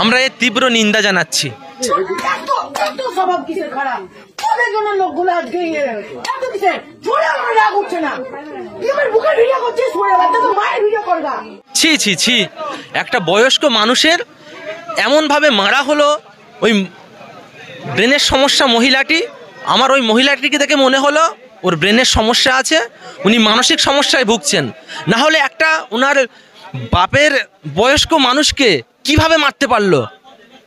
আমরা এর তীব্র নিন্দা জানাচ্ছি। ছি ছি ছি, একটা বয়স্ক মানুষের এমন ভাবে মারা হলো। ওই ব্রেনের সমস্যা মহিলাটি, আমার ওই মহিলাটিকে দেখে মনে হলো ওর ব্রেনের সমস্যা আছে, উনি মানসিক সমস্যায় ভুগছেন। না হলে একটা ওনার বাপের বয়স্ক মানুষকে কিভাবে মারতে পারলো,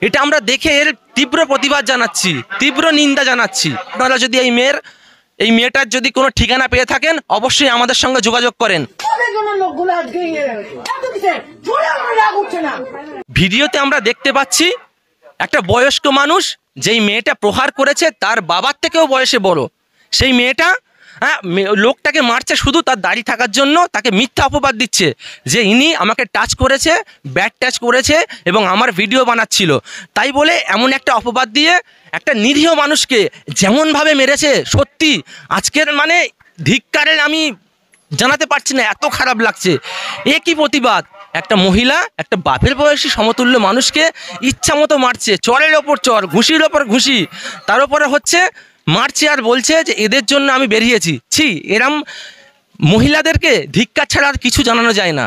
এটা আমরা দেখে এর তীব্র প্রতিবাদ জানাচ্ছি, তীব্র নিন্দা জানাচ্ছি। আপনারা যদি এই মেয়েটার যদি কোনো ঠিকানা পেয়ে থাকেন অবশ্যই আমাদের সঙ্গে যোগাযোগ করেন। ভিডিওতে আমরা দেখতে পাচ্ছি একটা বয়স্ক মানুষ, যেই মেয়েটা প্রহার করেছে তার বাবার থেকেও বয়সে বড়, সেই মেয়েটা লোকটাকে মারছে শুধু তার দাড়ি থাকার জন্য, তাকে মিথ্যা অপবাদ দিচ্ছে যে ইনি আমাকে টাচ করেছে, ব্যাড টাচ করেছে এবং আমার ভিডিও বানাচ্ছিল, তাই বলে এমন একটা অপবাদ দিয়ে একটা নিরীহ মানুষকে যেমনভাবে মেরেছে, সত্যি আজকের মানে ধিক্কারের আমি জানাতে পারছি না, এত খারাপ লাগছে। এ কি প্রতিবাদ! একটা মহিলা একটা বাপের বয়সী সমতুল্য মানুষকে ইচ্ছা মতো মারছে, চরের ওপর চর, ঘুষির ওপর ঘুষি, তার উপরে হচ্ছে মারছে আর বলছে যে এদের জন্য আমি বেরিয়েছি। ছি, এরম মহিলাদেরকে ধিক্কার ছাড়া আর কিছু জানানো যায় না।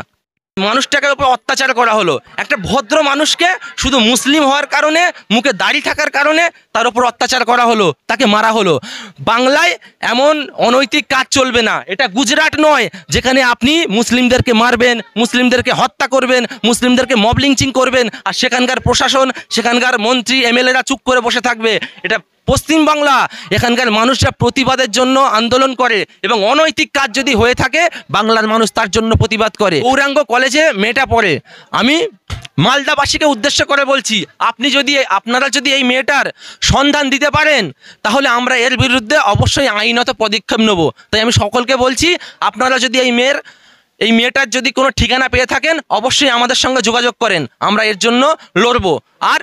মানুষটাকে উপর অত্যাচার করা হলো, একটা ভদ্র মানুষকে শুধু মুসলিম হওয়ার কারণে, মুখে দাড়ি থাকার কারণে তার উপর অত্যাচার করা হলো, তাকে মারা হলো। বাংলায় এমন অনৈতিক কাজ চলবে না। এটা গুজরাট নয় যেখানে আপনি মুসলিমদেরকে মারবেন, মুসলিমদেরকে হত্যা করবেন, মুসলিমদেরকে মব লিঞ্চিং করবেন, আর সেখানকার প্রশাসন, সেখানকার মন্ত্রী এমএলএরা চুপ করে বসে থাকবে। এটা পশ্চিমবাংলা, এখানকার মানুষরা প্রতিবাদের জন্য আন্দোলন করে এবং অনৈতিক কাজ যদি হয়ে থাকে বাংলার মানুষ তার জন্য প্রতিবাদ করে। গৌরাঙ্গ কলেজে মেয়েটা পড়ে, আমি মালদাবাসীকে উদ্দেশ্য করে বলছি, আপনারা যদি এই মেয়েটার সন্ধান দিতে পারেন তাহলে আমরা এর বিরুদ্ধে অবশ্যই আইনত পদক্ষেপ নেব। তাই আমি সকলকে বলছি, আপনারা যদি এই মেয়েটার যদি কোনো ঠিকানা পেয়ে থাকেন অবশ্যই আমাদের সঙ্গে যোগাযোগ করেন, আমরা এর জন্য লড়ব। আর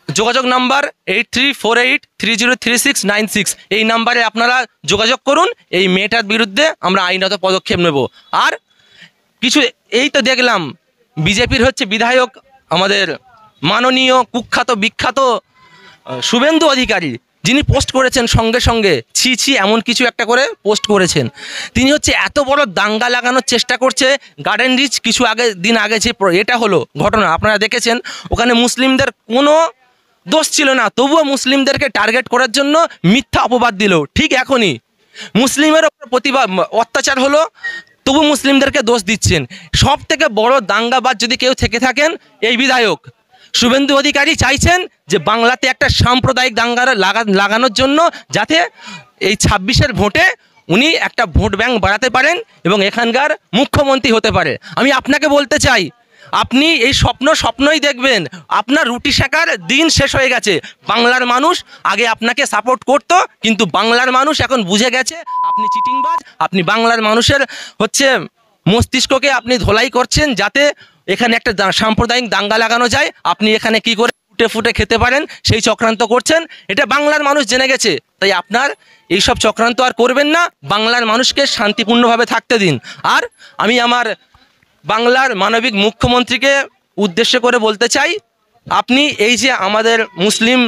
যোগাযোগ নাম্বার 8348303696, এই নাম্বারে আপনারা যোগাযোগ করুন। এই মেয়েটার বিরুদ্ধে আমরা আইনত পদক্ষেপ নেব। আর কিছু এই তো দেখলাম বিজেপির হচ্ছে বিধায়ক, আমাদের মাননীয় কুখ্যাত বিখ্যাত শুভেন্দু অধিকারী, যিনি পোস্ট করেছেন সঙ্গে সঙ্গে ছি ছি এমন কিছু একটা করে পোস্ট করেছেন। তিনি হচ্ছে এত বড় দাঙ্গা লাগানোর চেষ্টা করছে। গার্ডেন রিচ কিছু দিন আগে যে এটা হলো ঘটনা আপনারা দেখেছেন, ওখানে মুসলিমদের কোনো দোষ ছিল না, তবুও মুসলিমদেরকে টার্গেট করার জন্য মিথ্যা অপবাদ দিল। ঠিক এখনই মুসলিমের ওপর অত্যাচার হলো, তবু মুসলিমদেরকে দোষ দিচ্ছেন। সব থেকে বড় দাঙ্গাবাজ যদি কেউ থেকে থাকেন এই বিধায়ক শুভেন্দু অধিকারী চাইছেন যে বাংলাতে একটা সাম্প্রদায়িক দাঙ্গা লাগানোর জন্য, যাতে এই 26-এর ভোটে উনি একটা ভোট ব্যাংক বাড়াতে পারেন এবং এখানকার মুখ্যমন্ত্রী হতে পারে। আমি আপনাকে বলতে চাই, আপনি এই স্বপ্নই দেখবেন, আপনার রুটি শেখার দিন শেষ হয়ে গেছে। বাংলার মানুষ আগে আপনাকে সাপোর্ট করত, কিন্তু বাংলার মানুষ এখন বুঝে গেছে আপনি চিটিংবাজ। আপনি বাংলার মানুষের হচ্ছে মস্তিষ্ককে আপনি ধোলাই করছেন যাতে এখানে একটা সাম্প্রদায়িক দাঙ্গা লাগানো যায়, আপনি এখানে কি করে ফুটে খেতে পারেন সেই চক্রান্ত করছেন। এটা বাংলার মানুষ জেনে গেছে। তাই আপনার এইসব চক্রান্ত আর করবেন না, বাংলার মানুষকে শান্তিপূর্ণভাবে থাকতে দিন। আর আমি আমার বাংলার মানবিক মুখ্যমন্ত্রীকে উদ্দেশ্য করে বলতে চাই, আপনি এই যে আমাদের মুসলিম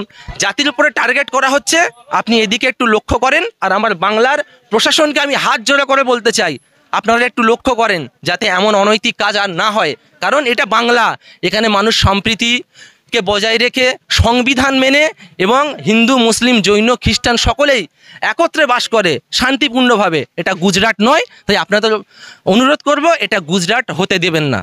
জাতির উপরে টার্গেট করা হচ্ছে, আপনি এদিকে একটু লক্ষ্য করেন। আর আমার বাংলার প্রশাসনকে আমি হাত জোড়া করে বলতে চাই, আপনারা একটু লক্ষ্য করেন যাতে এমন অনৈতিক কাজ আর না হয়। কারণ এটা বাংলা, এখানে মানুষ সম্প্রীতিকে বজায় রেখে সংবিধান মেনে এবং হিন্দু মুসলিম জৈন খ্রিস্টান সকলেই একত্রে বাস করে শান্তিপূর্ণভাবে। এটা গুজরাট নয়। তাই আপনাদের অনুরোধ করব, এটা গুজরাট হতে দেবেন না।